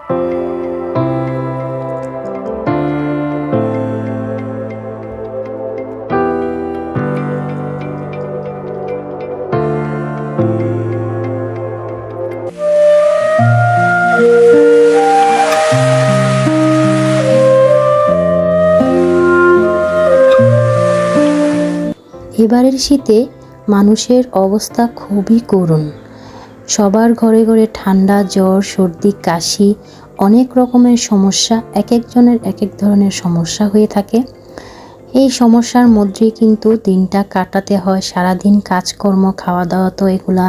এবারের শীতে মানুষের অবস্থা খুবই করুণ। সবার ঘরে ঘরে ঠান্ডা, জ্বর, সর্দি, কাশি, অনেক রকমের সমস্যা, এক একজনের এক এক ধরনের সমস্যা হয়ে থাকে। এই সমস্যার মধ্যেই কিন্তু দিনটা কাটাতে হয়। সারাদিন কাজকর্ম, খাওয়া দাওয়া তো এগুলা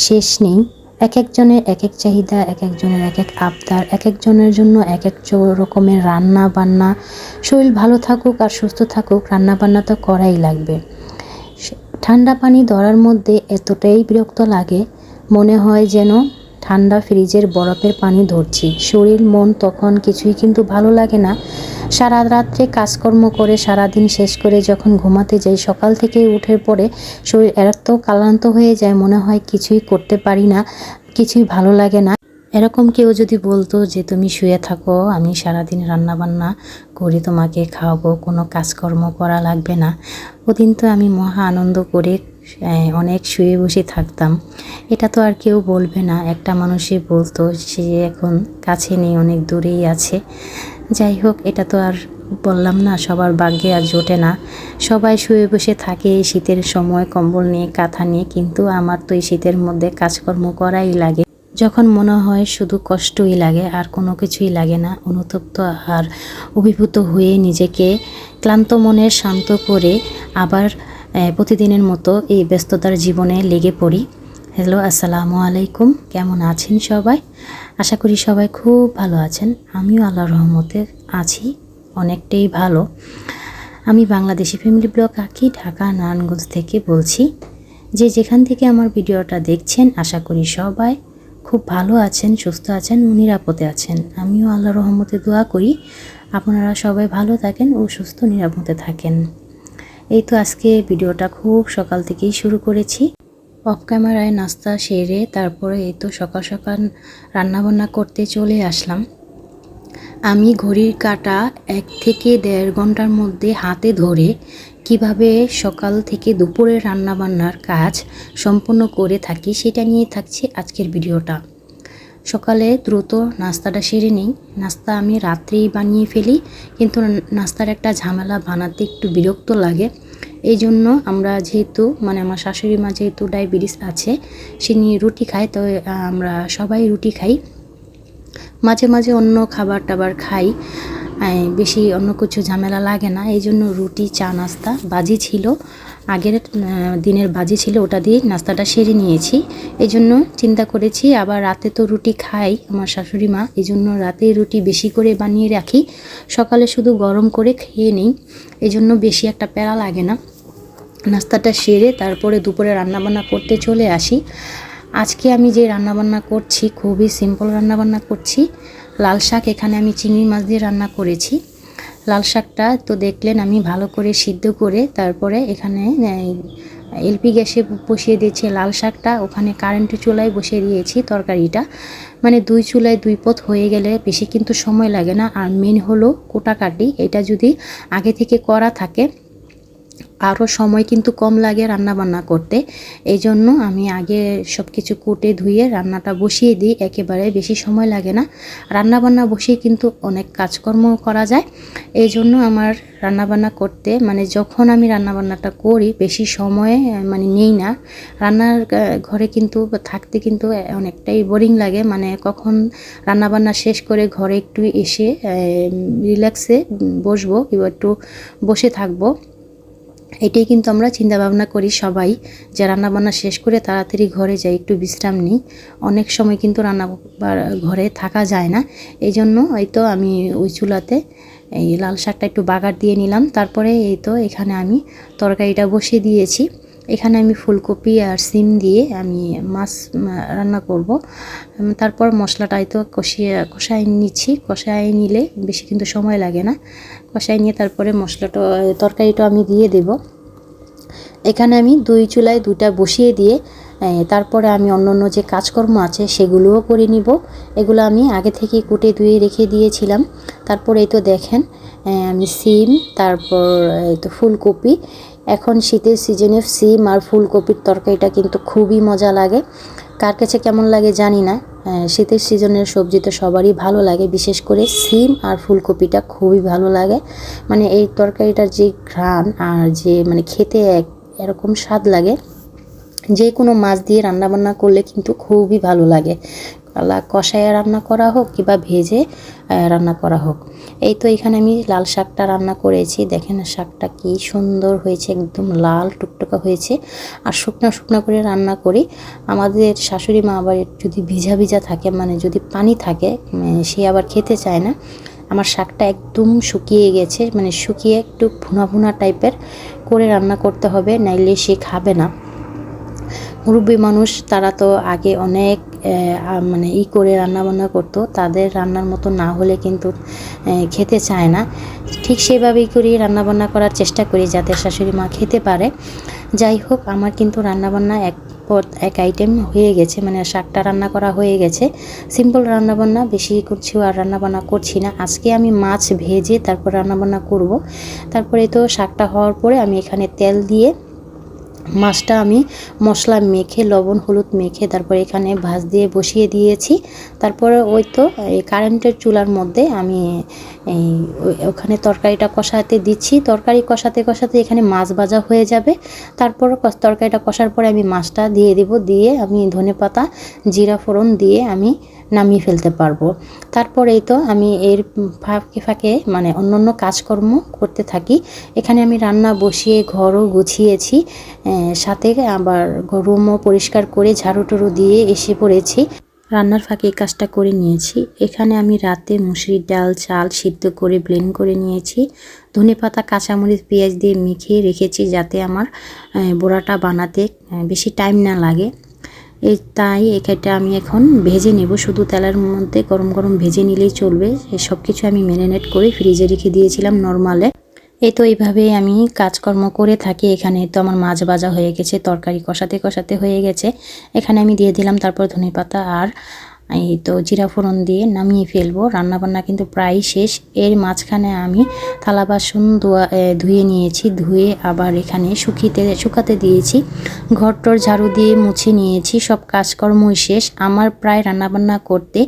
শেষ নেই। এক একজনের এক এক চাহিদা, এক একজনের এক এক আবদার, এক একজনের জন্য এক এক রকমের রান্না বান্না। শরীর ভালো থাকুক আর সুস্থ থাকুক, রান্না বান্না তো করাই লাগবে। ঠান্ডা পানি ধরার মধ্যে এতটাই বিরক্ত লাগে, মনে হয় যেন ঠান্ডা ফ্রিজের বরফের পানি ধরছি। শরীর মন তখন কিছুই কিন্তু ভালো লাগে না। সারা রাত্রে কাজকর্ম করে সারাদিন শেষ করে যখন ঘুমাতে যাই, সকাল থেকে উঠে পড়ে শরীর এত ক্লান্ত হয়ে যায়, মনে হয় কিছুই করতে পারি না, কিছুই ভালো লাগে না। এরকম কেউ যদি বলতো যে তুমি শুয়ে থাকো, আমি সারাদিন রান্না বান্না করে তোমাকে খাওয়াবো, কোনো কাজকর্ম করা লাগবে না, ওদিন তো আমি মহা আনন্দ করে অনেক শুয়ে বসে থাকতাম। এটা তো আর কেউ বলবে না। একটা মানুষই বলতো, সে এখন কাছে নেই, অনেক দূরেই আছে। যাই হোক, এটা তো আর বললাম না, সবার ভাগ্যে আর জোটে না। সবাই শুয়ে বসে থাকে এই শীতের সময় কম্বল নিয়ে, কাঁথা নিয়ে, কিন্তু আমার তো এই শীতের মধ্যে কাজকর্ম করাই লাগে। যখন মনে হয় শুধু কষ্টই লাগে আর কোনো কিছুই লাগে না, অনুতপ্ত আর অভিভূত হয়ে নিজেকে ক্লান্ত মনে শান্ত করে আবার প্রতিদিনের মতো এই ব্যস্ততার জীবনে লেগে পড়ি। হ্যালো, আসসালামু আলাইকুম। কেমন আছেন সবাই? আশা করি সবাই খুব ভালো আছেন। আমিও আল্লাহর রহমতে আছি, অনেকটাই ভালো। আমি বাংলাদেশি ফ্যামিলি ব্লগ আঁকি, ঢাকা নারায়ণগঞ্জ থেকে বলছি। যে যেখান থেকে আমার ভিডিওটা দেখছেন, আশা করি সবাই খুব ভালো আছেন, সুস্থ আছেন, নিরাপদে আছেন। আমিও আল্লাহর রহমতে দোয়া করি আপনারা সবাই ভালো থাকেন ও সুস্থ নিরাপদে থাকেন। এই তো আজকে ভিডিওটা খুব সকাল থেকেই শুরু করেছি। অফ ক্যামেরায় নাস্তা সেরে তারপরে এই তো সকাল সকাল রান্নাবান্না করতে চলে আসলাম। আমি ঘড়ির কাঁটা 1 থেকে 1.5 ঘন্টার মধ্যে হাতে ধরে কিভাবে সকাল থেকে দুপুরে রান্নাবান্নার কাজ সম্পন্ন করে থাকি, সেটা নিয়ে থাকছে আজকের ভিডিওটা। সকালে দ্রুত নাস্তাটা সেরে নিই। নাস্তা আমি রাত্রেই বানিয়ে ফেলি, কিন্তু নাস্তার একটা ঝামেলা, বানাতে একটু বিরক্ত লাগে। এই জন্য আমরা যেহেতু আমার শাশুড়ি মা যেহেতু ডায়াবেটিস আছে, সে নিয়ে রুটি খায়, তো আমরা সবাই রুটি খাই। মাঝে মাঝে অন্য খাবার টাবার খাই, বেশি অন্য কিছু ঝামেলা লাগে না। এই জন্য রুটি, চা নাস্তা, বাজি ছিল আগের দিনের বাজি ছিল, ওটা দিয়ে নাস্তাটা সেরে নিয়েছি। এই জন্য চিন্তা করেছি আবার রাতে তো রুটি খাই আমার শাশুড়ি মা, এই জন্য রাতে রুটি বেশি করে বানিয়ে রাখি, সকালে শুধু গরম করে খেয়ে নিই। এই জন্য বেশি একটা প্যারা লাগে না। নাস্তাটা সেরে তারপরে দুপুরে রান্নাবান্না করতে চলে আসি। আজকে আমি যে রান্নাবান্না করছি খুবই সিম্পল রান্নাবান্না করছি। লাল শাক, এখানে আমি চিংড়ি মাছ দিয়ে রান্না করেছি। লাল শাকটা তো দেখলেন আমি ভালো করে সিদ্ধ করে তারপরে এখানে এলপি গ্যাসে বসিয়ে দিয়েছি লাল শাকটা, ওখানে কারেন্টের চুলায় বসিয়ে দিয়েছি তরকারিটা। 2 চুলায় 2 পথ হয়ে গেলে বেশি কিন্তু সময় লাগে না। আর মেন হলো কোটাকাটি, এটা যদি আগে থেকে করা থাকে আরও সময় কিন্তু কম লাগে রান্না বান্না করতে। এই জন্য আমি আগে সব কিছু কুটে ধুয়ে রান্নাটা বসিয়ে দিই, একেবারে বেশি সময় লাগে না। রান্না বান্না বসিয়ে কিন্তু অনেক কাজকর্ম করা যায়। এই জন্য আমার রান্না বান্না করতে যখন আমি রান্না বান্নাটা করি বেশি সময় নেই না। রান্নার ঘরে কিন্তু থাকতে কিন্তু অনেকটাই বোরিং লাগে, কখন রান্না বান্না শেষ করে ঘরে একটু এসে রিল্যাক্সে বসবো, কিংবা একটু বসে থাকবো, এটাই কিন্তু আমরা চিন্তা ভাবনা করি সবাই, যে রান্নাবান্না শেষ করে তাড়াতাড়ি ঘরে যাই, একটু বিশ্রাম নিই। অনেক সময় কিন্তু রান্না ঘরে থাকা যায় না। এই জন্য হয়তো আমি ওই চুলাতে এই লাল শাকটা একটু বাগার দিয়ে নিলাম। তারপরে এই তো এখানে আমি তরকারিটা বসিয়ে দিয়েছি। এখানে আমি ফুলকপি আর সিম দিয়ে আমি মাছ রান্না করব। তারপর মশলাটাই তো কষাই নিচ্ছি। কষাই নিলে বেশি কিন্তু সময় লাগে না। কষাই নিয়ে তারপরে তরকারিটা আমি দিয়ে দেব। এখানে আমি 2 চুলায় 2টা বসিয়ে দিয়ে তারপরে আমি অন্য যে কাজকর্ম আছে সেগুলোও করে নিব। এগুলো আমি আগে থেকে কুটে ধুয়ে রেখে দিয়েছিলাম। তারপরে এই তো দেখেন আমি সিম, তারপর এই তো ফুলকপি, এখন শীতের সিজনে সিম আর ফুলকপির তরকারিটা কিন্তু খুবই মজা লাগে। কার কাছে কেমন লাগে জানি না, শীতের সিজনের সবজি তো সবারই ভালো লাগে, বিশেষ করে সিম আর ফুলকপিটা খুবই ভালো লাগে। মানে এই তরকারিটার যে ঘ্রাণ আর যে মানে খেতে এরকম স্বাদ লাগে, যে কোনো মাছ দিয়ে রান্নাবান্না করলে কিন্তু খুবই ভালো লাগে, কষায় রান্না করা হোক কিংবা ভেজে রান্না করা হোক। এই তো এখানে আমি লাল শাকটা রান্না করেছি, দেখেন শাকটা কি সুন্দর হয়েছে, একদম লাল টুকটুকা হয়েছে। আর শুকনা করে রান্না করি। আমাদের শাশুড়ি মা আবার যদি ভিজা ভিজা থাকে, মানে যদি পানি থাকে, সে আবার খেতে চায় না। আমার শাকটা একদম শুকিয়ে গেছে, মানে শুকিয়ে একটু ভুনা ভুনা টাইপের করে রান্না করতে হবে, নাইলে সে খাবে না। মুরব্বী মানুষ, তারা তো আগে অনেক মানে করে রান্নাবান্না করতো, তাদের রান্নার মতো না হলে কিন্তু খেতে চায় না। ঠিক সেভাবেই করি রান্নাবান্না করার চেষ্টা করি যাতে শাশুড়ি মা খেতে পারে। যাই হোক, আমার কিন্তু রান্নাবান্না এক আইটেম হয়ে গেছে, মানে শাকটা রান্না করা হয়ে গেছে। সিম্পল রান্নাবান্না, বেশি কিছু আর রান্নাবান্না করছি না। আজকে আমি মাছ ভেজে তারপর রান্নাবান্না করব। তারপরে তো শাকটা হওয়ার পরে আমি এখানে তেল দিয়ে মাছটা আমি মশলা মেখে, লবণ হলুদ মেখে তারপরে এখানে ভাজ দিয়ে বসিয়ে দিয়েছি। তারপরে ওই তো এই কারেন্টের চুলার মধ্যে আমি ওখানে তরকারিটা কষাতে দিচ্ছি। তরকারি কষাতে কষাতে এখানে মাছ ভাজা হয়ে যাবে। তারপর তরকারিটা কষার পরে আমি মাছটা দিয়ে দিব, দিয়ে আমি ধনেপাতা জিরা ফোড়ন দিয়ে আমি নামিয়ে ফেলতে পারবো। তারপর এই তো আমি এর ফাঁকে মানে অন্য কাজকর্ম করতে থাকি। এখানে আমি রান্না বসিয়ে ঘরও গুছিয়েছি, সাথে আবার রুমও পরিষ্কার করে ঝাড়ু টাড়ু দিয়ে এসে পড়েছি। রান্নার ফাঁকে এই কাজটা করে নিয়েছি। এখানে আমি রাতে মুসুরির ডাল চাল সিদ্ধ করে ব্লেন্ড করে নিয়েছি। ধনেপাতা কাঁচামরিচ পেঁয়াজ দিয়ে মেখে রেখেছি যাতে আমার বড়াটা বানাতে বেশি টাইম না লাগে। তাই এটা আমি এখন ভেজে নেব, শুধু তেলের মধ্যে গরম গরম ভেজে নিলেই চলবে। সব কিছু আমি ম্যারিনেট করে ফ্রিজে রেখে দিয়েছিলাম নরমালে। এই তো এইভাবে আমি কাজকর্ম করে থাকি। এখানে তো আমার মাছ ভাজা হয়ে গেছে, তরকারি কষাতে কষাতে হয়ে গেছে। এখানে আমি দিয়ে দিলাম তারপর ধনেপাতা আর এই তো জিরা ফোড়ন দিয়ে নামিয়ে ফেলবো। রান্নাবান্না কিন্তু প্রায় শেষ। এর মাঝখানে আমি থালা বাসন ধুয়ে নিয়েছি, ধুয়ে আবার এখানে শুকাতে দিয়েছি। ঘরটর ঝাড়ু দিয়ে মুছে নিয়েছি, সব কাজকর্মই শেষ। আমার প্রায় রান্নাবান্না করতে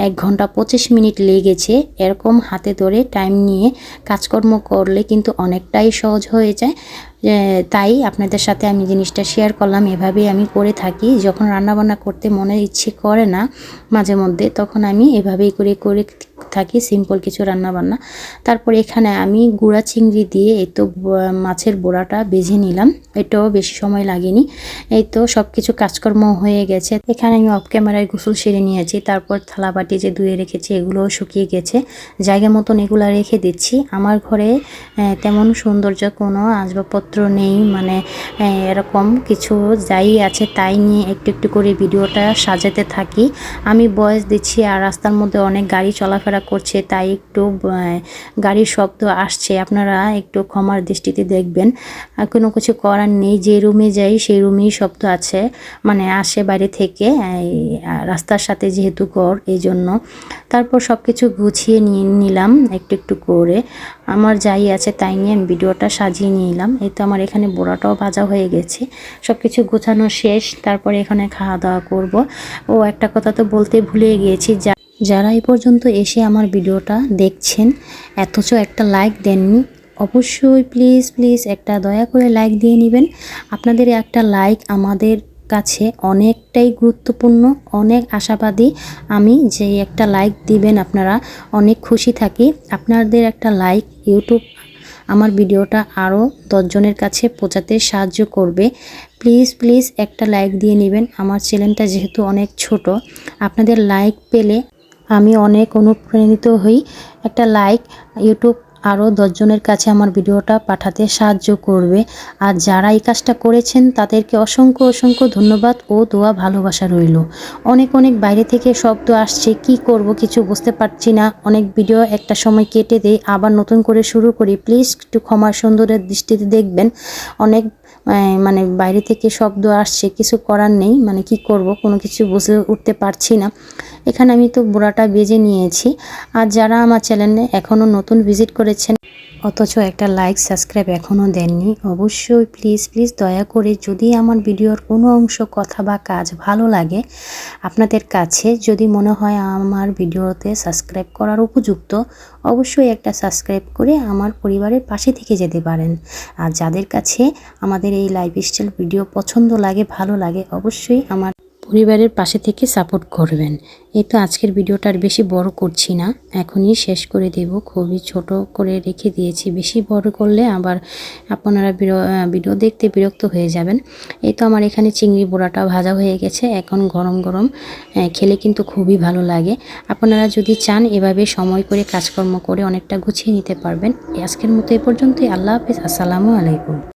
1 ঘন্টা 25 মিনিট লেগেছে। এরকম হাতে ধরে টাইম নিয়ে কাজকর্ম করলে কিন্তু অনেকটাই সহজ হয়ে যায়। তাই আপনাদের সাথে আমি জিনিসটা শেয়ার করলাম। এভাবেই আমি করে থাকি। যখন রান্নাবান্না করতে মনের ইচ্ছে করে না মাঝে মধ্যে, তখন আমি এভাবেই করে থাকি সিম্পল কিছু রান্নাবান্না। তারপর এখানে আমি গুঁড়া চিংড়ি দিয়ে এই তো মাছের বড়াটা ভেজে নিলাম। এটাও বেশি সময় লাগেনি। এই তো সব কিছু কাজকর্ম হয়ে গেছে। এখানে আমি অফ ক্যামেরায় গোসল সেরে নিয়েছি। তারপর থালা বাটি যে ধুয়ে রেখেছি এগুলোও শুকিয়ে গেছে, জায়গা মতন এগুলো রেখে দিচ্ছি। আমার ঘরে তেমন সৌন্দর্য কোনো আসবাবপত্র নেই, মানে এরকম কিছু যাই আছে তাই নিয়ে একটু করে ভিডিওটা সাজাতে থাকি। আমি ভয়েস দিচ্ছি আর রাস্তার মধ্যে অনেক গাড়ি চলাফেরা করছে, তাই একটু গাড়ির শব্দ আসছে, আপনারা একটু ক্ষমার দৃষ্টিতে দেখবেন। কোনো কিছু করার নেই, যে রুমে যাই সেই রুমেই শব্দ আছে, মানে আসে বাইরে থেকে, রাস্তার সাথে যেহেতু ঘর এই জন্য। তারপর সব কিছু গুছিয়ে নিয়ে নিলাম একটু করে। আমার যাই আছে তাই নিয়ে আমি ভিডিওটা সাজিয়ে নিলাম। এই তো আমার এখানে বড়াটাও ভাজা হয়ে গেছে, সব কিছু গোছানো শেষ। তারপরে এখানে খাওয়া দাওয়া করব। ও একটা কথা তো বলতে ভুলে গিয়েছি, যারা এই পর্যন্ত এসে আমার ভিডিওটা দেখছেন অথচ একটা লাইক দেননি, অবশ্যই প্লিজ একটা দয়া করে লাইক দিয়ে নেবেন। আপনাদের একটা লাইক আমাদের কাছে অনেকটাই গুরুত্বপূর্ণ, অনেক আশাবাদী আমি যে একটা লাইক দিবেন আপনারা, অনেক খুশি থাকি। আপনাদের একটা লাইক ইউটিউব আমার ভিডিওটা আরও 10 জনের কাছে পৌঁছাতে সাহায্য করবে। প্লিজ একটা লাইক দিয়ে নেবেন। আমার চ্যানেলটা যেহেতু অনেক ছোট, আপনাদের লাইক পেলে আমি অনেক অনুপ্রাণিত হই। একটা লাইক ইউটিউব আরও 10 জনের কাছে আমার ভিডিওটা পাঠাতে সাহায্য করবে। আর যারা এই কাজটা করেছেন তাদেরকে অসংখ্য ধন্যবাদ ও দোয়া ভালোবাসা রইল। অনেক বাইরে থেকে শব্দ আসছে, কি করব কিছু বুঝতে পারছি না। অনেক ভিডিও একটা সময় কেটে দেই, আবার নতুন করে শুরু করি। প্লিজ একটু ক্ষমার সুন্দরের দৃষ্টিতে দেখবেন। অনেক মানে বাইরে থেকে শব্দ আসছে, কিছু করার নেই, মানে কি করব কোনো কিছু বুঝে উঠতে পারছি না। এখানে আমি তো বুড়াটা বেজে নিয়েছি। আর যারা আমার চ্যানেলে এখনও নতুন ভিজিট করেছেন অথচ একটা লাইক সাবস্ক্রাইব এখনও দেননি, অবশ্যই প্লিজ প্লিজ দয়া করে যদি আমার ভিডিওর কোনো অংশ কথা বা কাজ ভালো লাগে আপনাদের কাছে, যদি মনে হয় আমার ভিডিওতে সাবস্ক্রাইব করার উপযুক্ত, অবশ্যই একটা সাবস্ক্রাইব করে আমার পরিবারের পাশে থেকে যেতে পারেন। আর যাদের কাছে আমাদের এই লাইফস্টাইল ভিডিও পছন্দ লাগে, ভালো লাগে, অবশ্যই আমার পরিবারের পাশে থেকে সাপোর্ট করবেন। এই তো আজকের ভিডিওটা আর বেশি বড় করছি না, এখনই শেষ করে দেব। খুবই ছোট করে রেখে দিয়েছি, বেশি বড় করলে আবার আপনারা ভিডিও দেখতে বিরক্ত হয়ে যাবেন। এই তো আমার এখানে চিংড়ি বড়াটা ভাজা হয়ে গেছে, এখন গরম গরম খেলে কিন্তু খুবই ভালো লাগে। আপনারা যদি চান এভাবে সময় করে কাজকর্ম করে অনেকটা গুছিয়ে নিতে পারবেন। আজকের মতো এ পর্যন্তই। আল্লাহ হাফেজ, আসসালামু আলাইকুম।